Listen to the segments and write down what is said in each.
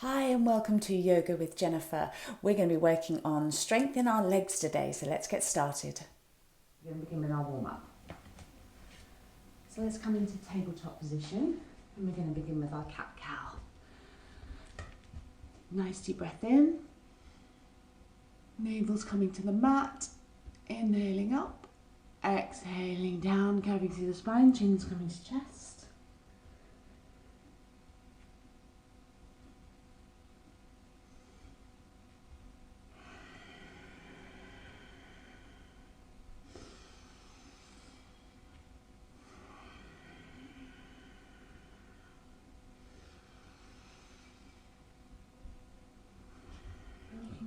Hi and welcome to Yoga with Jennifer. We're going to be working on strength in our legs today, so let's get started. We're going to begin with our warm-up. So let's come into tabletop position and we're going to begin with our cat-cow. Nice deep breath in. Navel's coming to the mat. Inhaling up. Exhaling down, curving through the spine. Chin's coming to chest.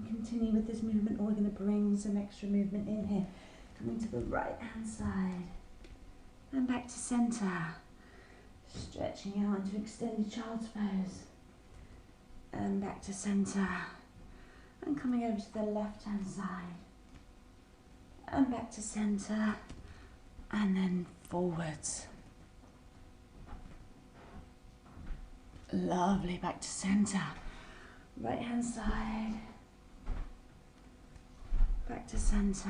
Continue with this movement, or we're going to bring some extra movement in here. Coming to the right hand side and back to centre. Stretching out into extended child's pose and back to centre, and coming over to the left hand side and back to centre and then forwards. Lovely, back to centre. Right hand side. Back to centre.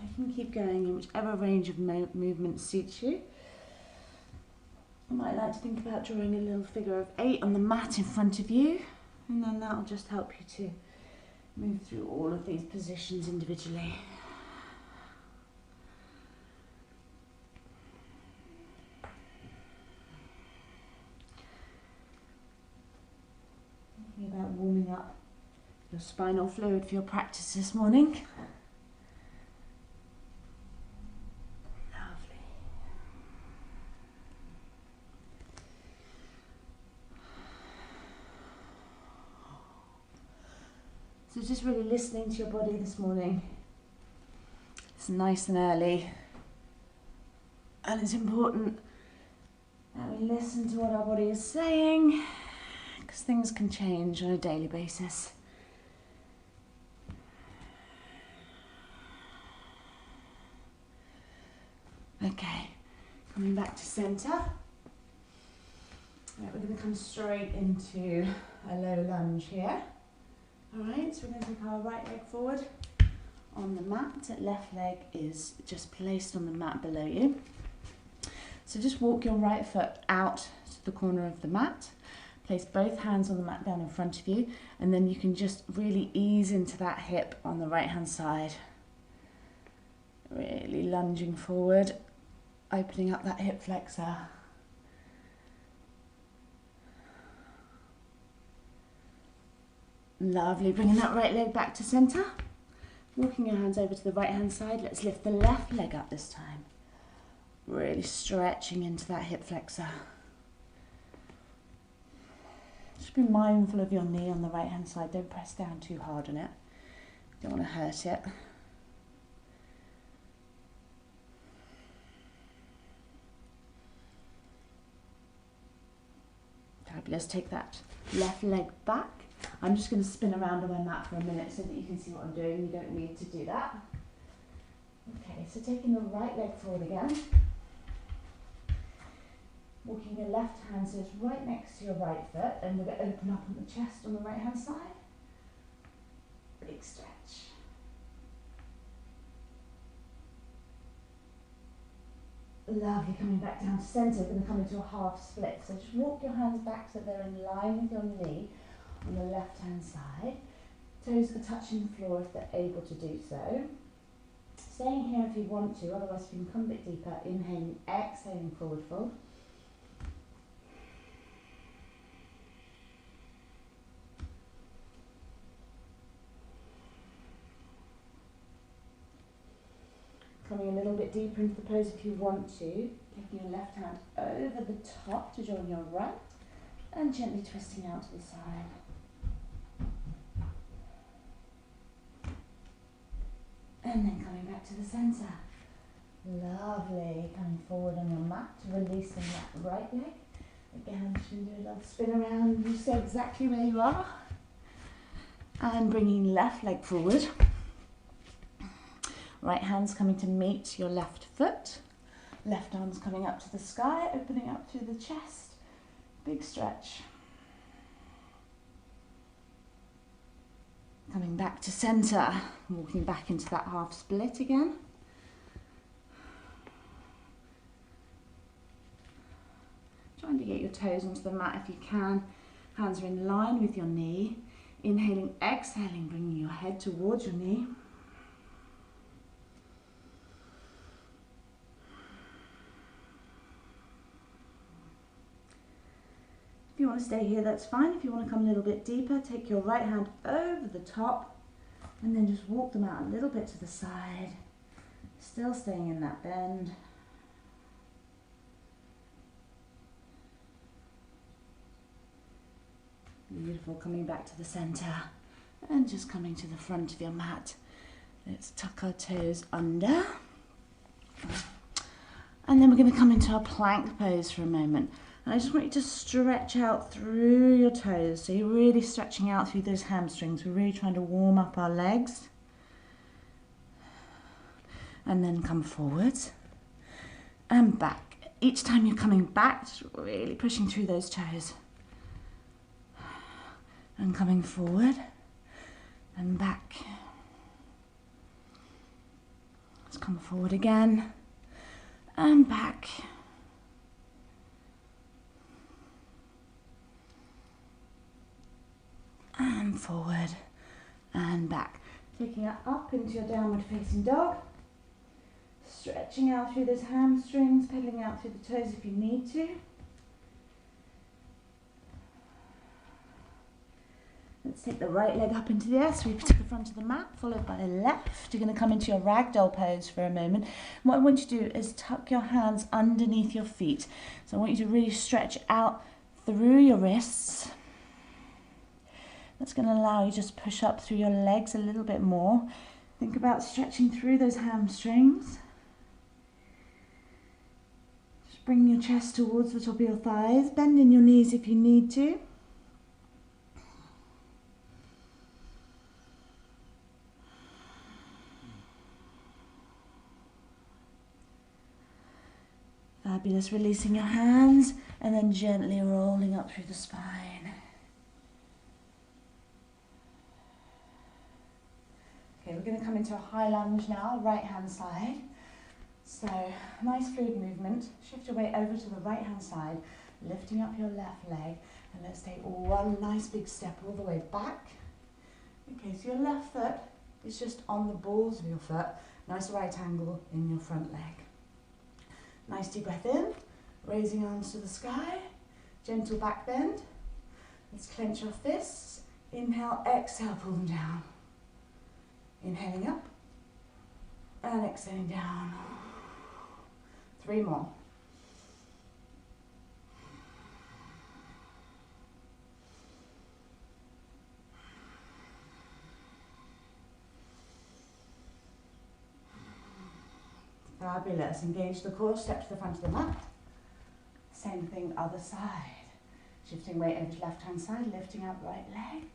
You can keep going in whichever range of movement suits you. You might like to think about drawing a little figure of 8 on the mat in front of you, and then that'll just help you to move through all of these positions individually. Thinking about warming up your spinal fluid for your practice this morning. Lovely. So just really listening to your body this morning. It's nice and early, and it's important that we listen to what our body is saying, because things can change on a daily basis. Okay, coming back to centre. Right, we're going to come straight into a low lunge here. Alright, so we're going to take our right leg forward on the mat. That left leg is just placed on the mat below you. So just walk your right foot out to the corner of the mat. Place both hands on the mat down in front of you, and then you can just really ease into that hip on the right hand side. Really lunging forward, opening up that hip flexor. Lovely, bringing that right leg back to centre. Walking your hands over to the right hand side. Let's lift the left leg up this time. Really stretching into that hip flexor. Just be mindful of your knee on the right hand side. Don't press down too hard on it. Don't want to hurt it. Fabulous. Take that left leg back. I'm just going to spin around on my mat for a minute so that you can see what I'm doing. You don't need to do that. Okay, so taking the right leg forward again. Walking your left hand so it's right next to your right foot, and we're going to open up on the chest on the right hand side. Big stretch. Lovely, coming back down to centre. We're going to come into a half split. So just walk your hands back so they're in line with your knee on the left hand side. Toes are touching the floor if they're able to do so. Staying here if you want to, otherwise you can come a bit deeper. Inhaling, exhaling, forward fold. Coming a little bit deeper into the pose if you want to. Taking your left hand over the top to join your right, and gently twisting out to the side. And then coming back to the centre. Lovely. Coming forward on your mat, releasing that right leg. Again, I'm just going to do a little spin around. You stay exactly where you are. And bringing left leg forward. Right hand's coming to meet your left foot. Left arm's coming up to the sky, opening up through the chest. Big stretch. Coming back to centre, walking back into that half split again. Trying to get your toes onto the mat if you can. Hands are in line with your knee. Inhaling, exhaling, bringing your head towards your knee. If you want to stay here, that's fine. If you want to come a little bit deeper, take your right hand over the top and then just walk them out a little bit to the side. Still staying in that bend. Beautiful, coming back to the center and just coming to the front of your mat. Let's tuck our toes under. And then we're going to come into our plank pose for a moment. And I just want you to stretch out through your toes. So you're really stretching out through those hamstrings. We're really trying to warm up our legs. And then come forwards and back. Each time you're coming back, just really pushing through those toes. And coming forward and back. Let's come forward again and back. And forward and back. Taking it up into your downward facing dog. Stretching out through those hamstrings, pedaling out through the toes if you need to. Let's take the right leg up into the air, sweep to the front of the mat, followed by the left. You're going to come into your ragdoll pose for a moment. What I want you to do is tuck your hands underneath your feet. So I want you to really stretch out through your wrists. That's going to allow you to just push up through your legs a little bit more. Think about stretching through those hamstrings. Just bring your chest towards the top of your thighs, bending your knees if you need to. Fabulous, releasing your hands and then gently rolling up through the spine. Okay, we're going to come into a high lunge now, right hand side. So, nice fluid movement. Shift your weight over to the right hand side, lifting up your left leg, and let's take one nice big step all the way back. Okay, so your left foot is just on the balls of your foot. Nice right angle in your front leg. Nice deep breath in, raising arms to the sky, gentle back bend. Let's clench your fists. Inhale, exhale, pull them down. Inhaling up and exhaling down. 3 more. Fabulous. Engage the core, step to the front of the mat. Same thing, other side. Shifting weight over to left hand side, lifting up right leg.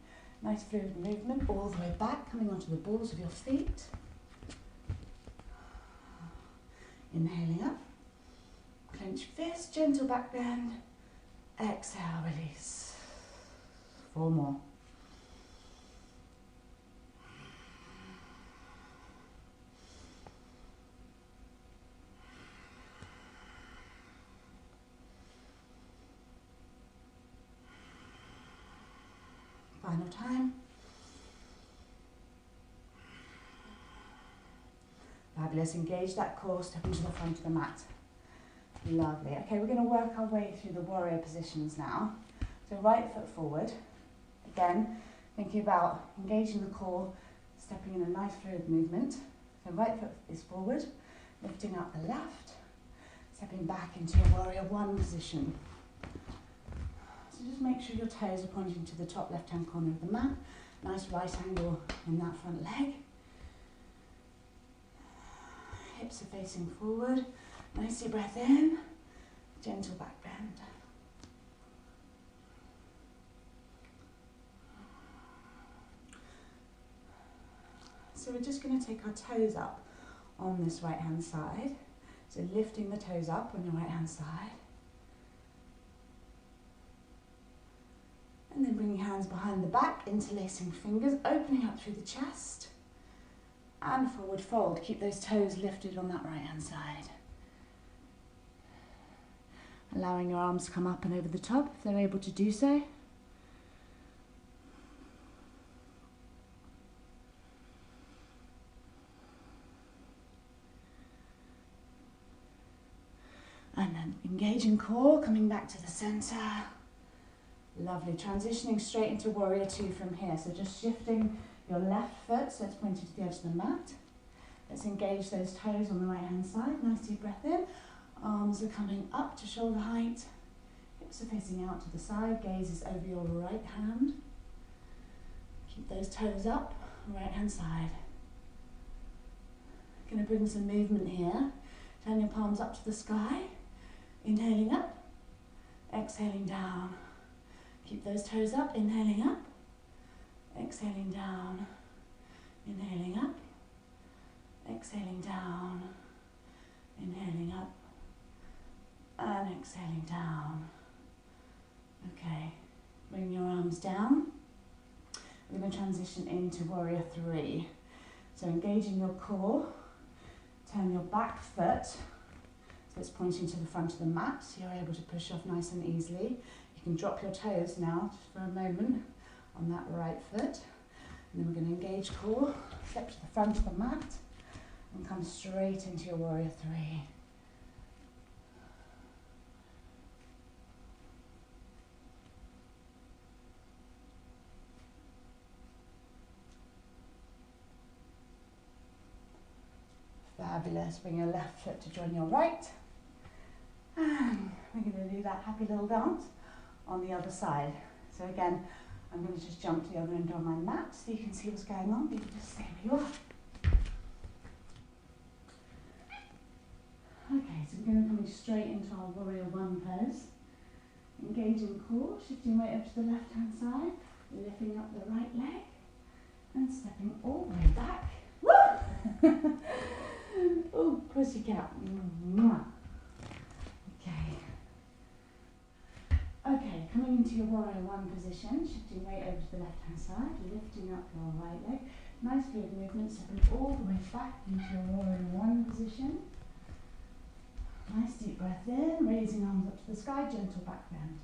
Nice fluid movement all the way back, coming onto the balls of your feet. Inhaling up. Clench fist, gentle back bend. Exhale, release. 4 more. Final time. Fabulous. Engage that core, step into the front of the mat. Lovely. Okay, we're going to work our way through the warrior positions now. So right foot forward. Again, thinking about engaging the core, stepping in a nice fluid movement. So right foot is forward, lifting up the left, stepping back into your warrior one position. So just make sure your toes are pointing to the top left-hand corner of the mat. Nice right angle in that front leg. Hips are facing forward. Nice deep breath in. Gentle back bend. So we're just going to take our toes up on this right-hand side. So lifting the toes up on your right-hand side. hands behind the back, interlacing fingers, opening up through the chest. And forward fold. Keep those toes lifted on that right hand side. Allowing your arms to come up and over the top if they're able to do so. And then engaging core, coming back to the center. Lovely. Transitioning straight into warrior two from here. So just shifting your left foot so it's pointed to the edge of the mat. Let's engage those toes on the right hand side. Nice deep breath in. Arms are coming up to shoulder height. Hips are facing out to the side. Gaze is over your right hand. Keep those toes up, right hand side. Going to bring some movement here. Turn your palms up to the sky. Inhaling up. Exhaling down. Keep those toes up. Inhaling up. Exhaling down. Inhaling up. Exhaling down. Inhaling up. And exhaling down. Okay, bring your arms down. We're going to transition into warrior three. So engaging your core, turn your back foot, so it's pointing to the front of the mat, so you're able to push off nice and easily. You can drop your toes now, just for a moment, on that right foot. And then we're going to engage core, step to the front of the mat, and come straight into your warrior three. Fabulous. Bring your left foot to join your right. And we're going to do that happy little dance on the other side. So again, I'm going to just jump to the other end of my mat so you can see what's going on. You can just stay where you are. Okay, so we're going to come straight into our warrior one pose. Engaging core, shifting weight up to the left hand side, lifting up the right leg and stepping all the way back. Woo! Oh, pussycat. Okay. Okay, coming into your warrior one position, shifting weight over to the left hand side, lifting up your right leg. Nice fluid movement, stepping all the way back into your warrior one position. Nice deep breath in, raising arms up to the sky, gentle back bend.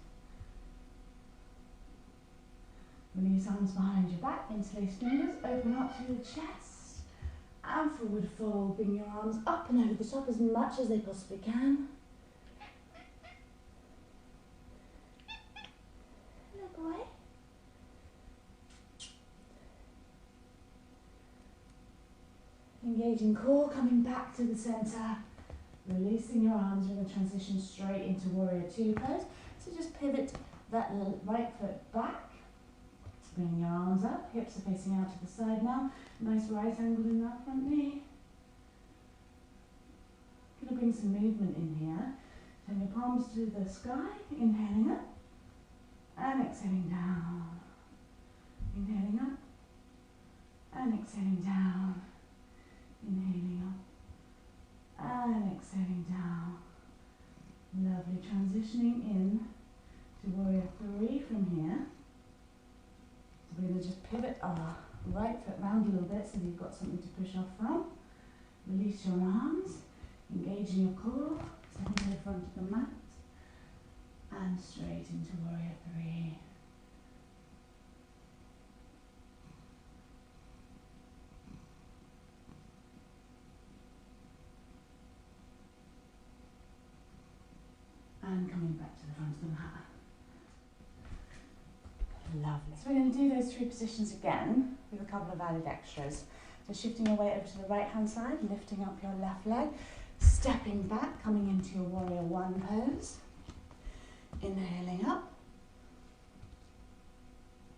Release arms behind your back, interlace fingers, open up through the chest. And forward fold, bring your arms up and over the top as much as they possibly can. Hello, boy. Engaging core, coming back to the center. Releasing your arms, we're going to transition straight into warrior two pose. So just pivot that right foot back. Bring your arms up, hips are facing out to the side now. Nice right angle in that front knee. Going to bring some movement in here. Turn your palms to the sky, inhaling up and exhaling down. Inhaling up and exhaling down. Inhaling up and exhaling down. Lovely. Transitioning in to warrior three from here. So we're going to just pivot our right foot round a little bit so that you've got something to push off from. Release your arms, engaging your core, stepping to the front of the mat, and straight into warrior three. And coming back to the front of the mat. Lovely. So we're going to do those three positions again with a couple of added extras. So shifting your weight over to the right hand side, lifting up your left leg, stepping back, coming into your warrior one pose. Inhaling up.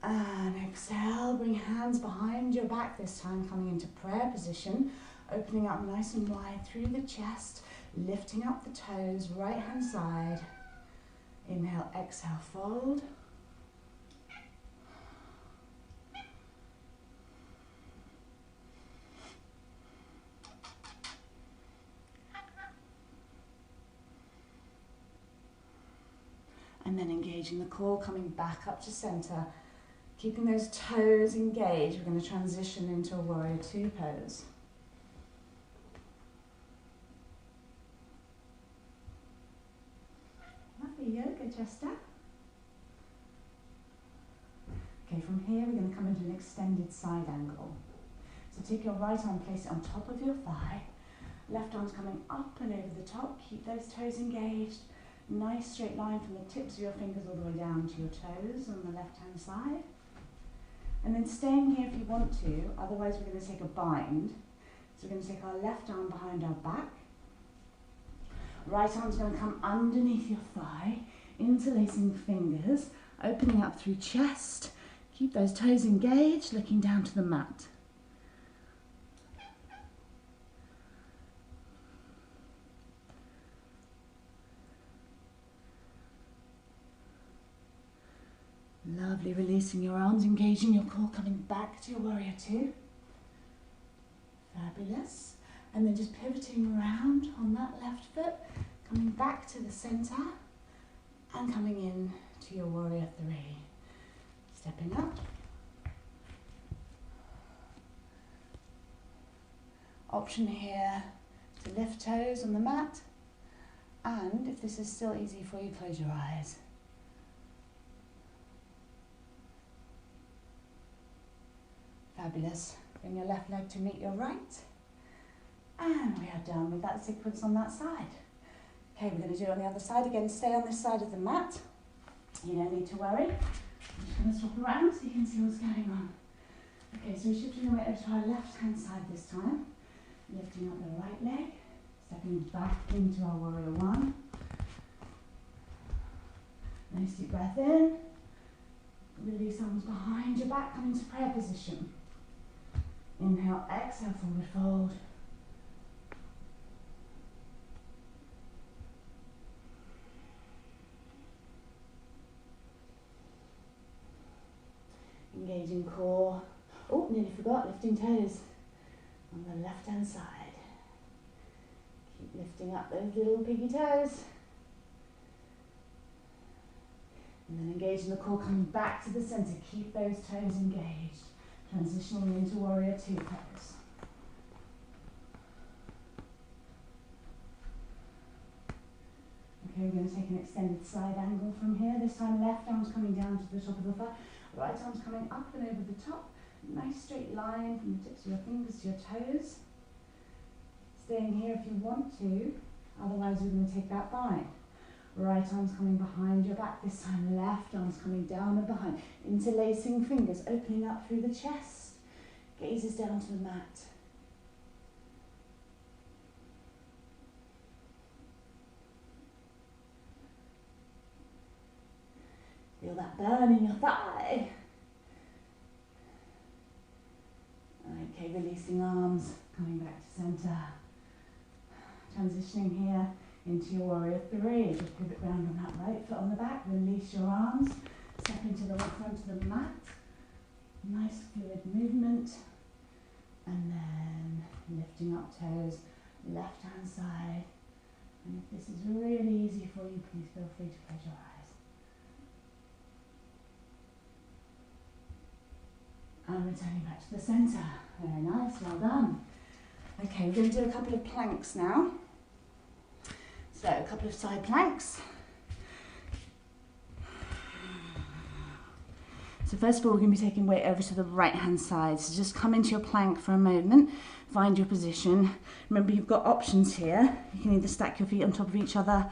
And exhale, bring hands behind your back this time, coming into prayer position, opening up nice and wide through the chest, lifting up the toes, right hand side. Inhale, exhale, fold. And then engaging the core, coming back up to center, Keeping those toes engaged, we're going to transition into a warrior two pose. Lovely yoga, Chester. Okay, from here we're going to come into an extended side angle. So take your right arm, place it on top of your thigh. Left arm's coming up and over the top. Keep those toes engaged. Nice straight line from the tips of your fingers all the way down to your toes on the left-hand side. And then staying here if you want to, otherwise we're going to take a bind. So we're going to take our left arm behind our back. Right arm's going to come underneath your thigh, interlacing fingers, opening up through chest. Keep those toes engaged, looking down to the mat. Lovely, releasing your arms, engaging your core, coming back to your warrior two. Fabulous. And then just pivoting around on that left foot, coming back to the center and coming in to your warrior three. Stepping up. Option here to lift toes on the mat. And if this is still easy for you, close your eyes. Fabulous. Bring your left leg to meet your right. And we are done with that sequence on that side. Okay, we're going to do it on the other side. Again, stay on this side of the mat. You don't need to worry. I'm just going to swap around so you can see what's going on. Okay, so we're shifting the weight over to our left-hand side this time. Lifting up the right leg. Stepping back into our warrior one. Nice deep breath in. Release arms behind your back, coming to prayer position. Inhale, exhale, forward fold. Engaging core. Oh, nearly forgot, lifting toes on the left-hand side. Keep lifting up those little piggy toes. And then engaging the core, coming back to the center. Keep those toes engaged. Transitioning into warrior two pose. Okay, we're going to take an extended side angle from here. This time left arm's coming down to the top of the thigh. Right arm's coming up and over the top. Nice straight line from the tips of your fingers to your toes. Staying here if you want to. Otherwise we're going to take that bind. Right arm's coming behind your back. This time left arm's coming down and behind. Interlacing fingers, opening up through the chest. Gazes down to the mat. Feel that burn in your thigh. Okay, releasing arms, coming back to center. Transitioning here into your warrior three. Just pivot round on that right foot on the back, release your arms, step into the front of the mat. Nice fluid movement. And then lifting up toes, left hand side. And if this is really easy for you, please feel free to close your eyes. And returning back to the center. Very nice, well done. Okay, we're going to do a couple of planks now. So a couple of side planks. So first of all, we're going to be taking weight over to the right hand side. So just come into your plank for a moment, find your position. Remember, you've got options here. You can either stack your feet on top of each other,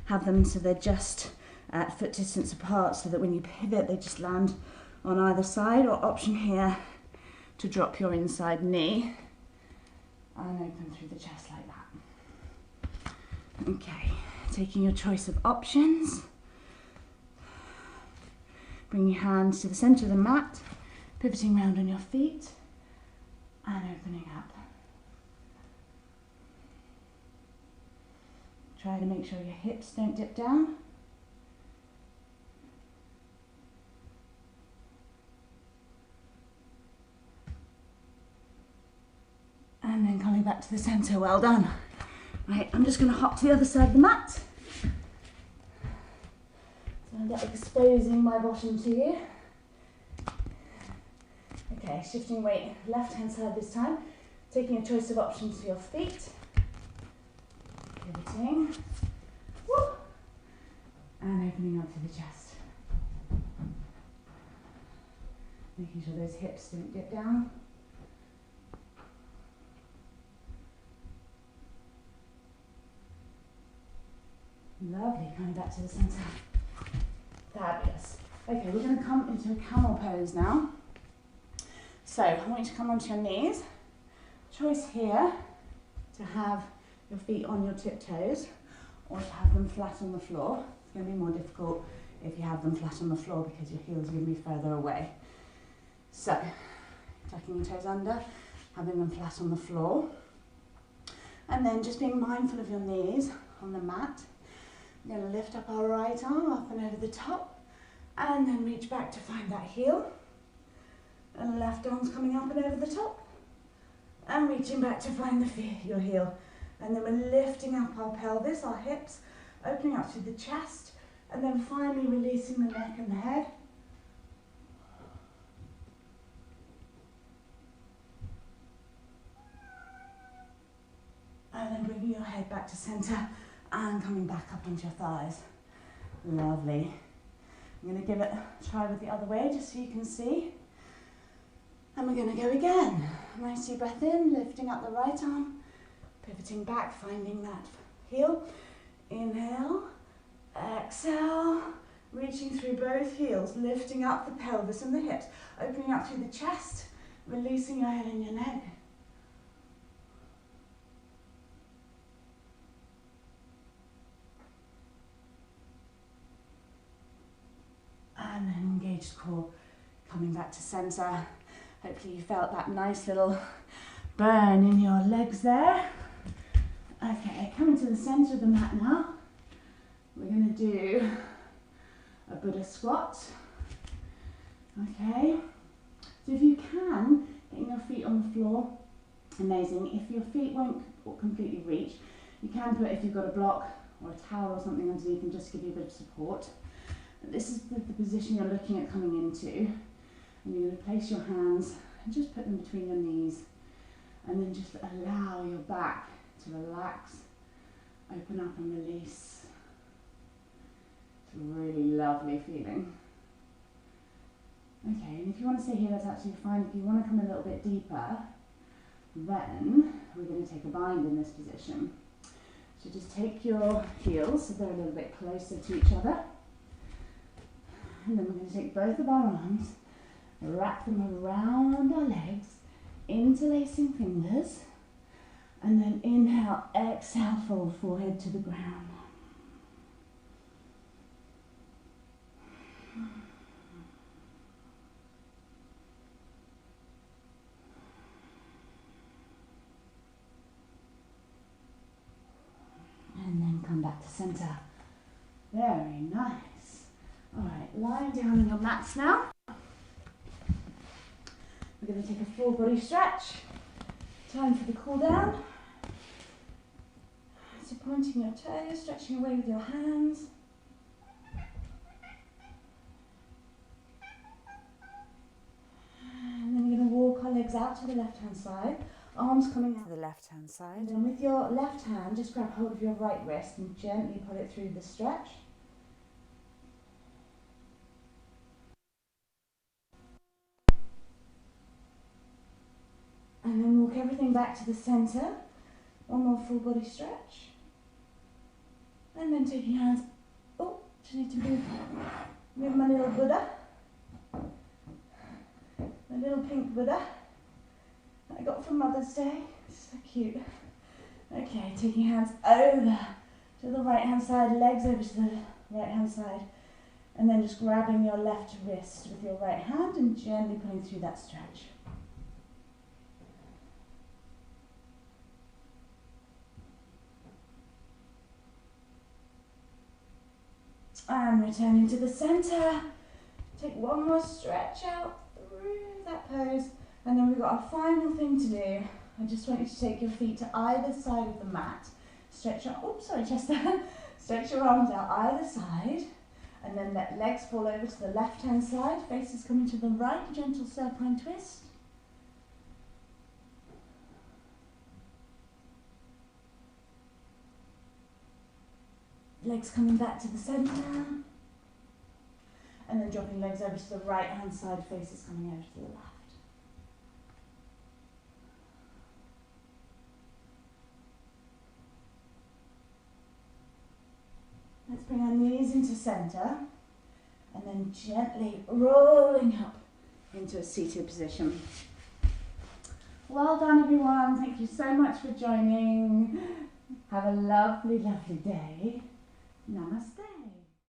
have them so they're just at foot distance apart so that when you pivot, they just land on either side, or option here to drop your inside knee and open through the chest like that. Okay, taking your choice of options. Bring your hands to the centre of the mat, pivoting round on your feet and opening up. Try to make sure your hips don't dip down. And then coming back to the centre, well done. Right, I'm just going to hop to the other side of the mat. So I'm exposing my bottom to you. Okay, shifting weight, left hand side this time. Taking a choice of options for your feet. Pivoting. Woo. And opening up to the chest. Making sure those hips don't dip down. Lovely, coming back to the centre. Fabulous. Okay, we're going to come into a camel pose now. So, I want you to come onto your knees. Choice here to have your feet on your tiptoes or to have them flat on the floor. It's going to be more difficult if you have them flat on the floor because your heels are going to be further away. So, tucking your toes under, having them flat on the floor. And then just being mindful of your knees on the mat. We're going to lift up our right arm up and over the top and then reach back to find that heel. And left arm's coming up and over the top and reaching back to find your heel. And then we're lifting up our pelvis, our hips, opening up through the chest and then finally releasing the neck and the head. And then bringing your head back to centre and coming back up onto your thighs. Lovely. I'm going to give it a try with the other way just so you can see. And we're going to go again. Nice deep breath in, lifting up the right arm, pivoting back, finding that heel. Inhale, exhale, reaching through both heels, lifting up the pelvis and the hips, opening up through the chest, releasing your head and your neck. And then engaged core, coming back to centre. Hopefully you felt that nice little burn in your legs there. Okay, coming to the centre of the mat now. We're going to do a Buddha squat. Okay, so if you can, getting your feet on the floor, amazing. If your feet won't completely reach, you can put, if you've got a block or a towel or something underneath, and just give you a bit of support. This is the position you're looking at coming into, and you're going to place your hands and just put them between your knees and then just allow your back to relax, open up and release. It's a really lovely feeling. Okay, and if you want to stay here, that's absolutely fine. If you want to come a little bit deeper, then we're going to take a bind in this position. So just take your heels so they're a little bit closer to each other. And then we're going to take both of our arms, wrap them around our legs, interlacing fingers, and then inhale, exhale, fold forehead to the ground. And then come back to centre. Very nice. Alright, lying down on your mats now. We're going to take a full body stretch. Time for the cool down. So pointing your toes, stretching away with your hands. And then we're going to walk our legs out to the left hand side. Arms coming out To the left hand side. and then with your left hand, just grab hold of your right wrist and gently pull it through the stretch. And then walk everything back to the centre. One more full body stretch. And then taking your hands, oh, just need to move my little Buddha. My little pink Buddha that I got from Mother's Day. So cute. Okay, taking your hands over to the right hand side, legs over to the right hand side. And then just grabbing your left wrist with your right hand and gently pulling through that stretch. And returning to the centre. Take one more stretch out through that pose. And then we've got our final thing to do. I just want you to take your feet to either side of the mat. Stretch your, oops, sorry, Chester. Stretch your arms out either side. And then let legs fall over to the left hand side. Faces coming to the right, gentle supine twist. Legs coming back to the centre. And then dropping legs over to the right hand side, faces coming over to the left. Let's bring our knees into centre and then gently rolling up into a seated position. Well done everyone, thank you so much for joining. Have a lovely, lovely day. Namaste.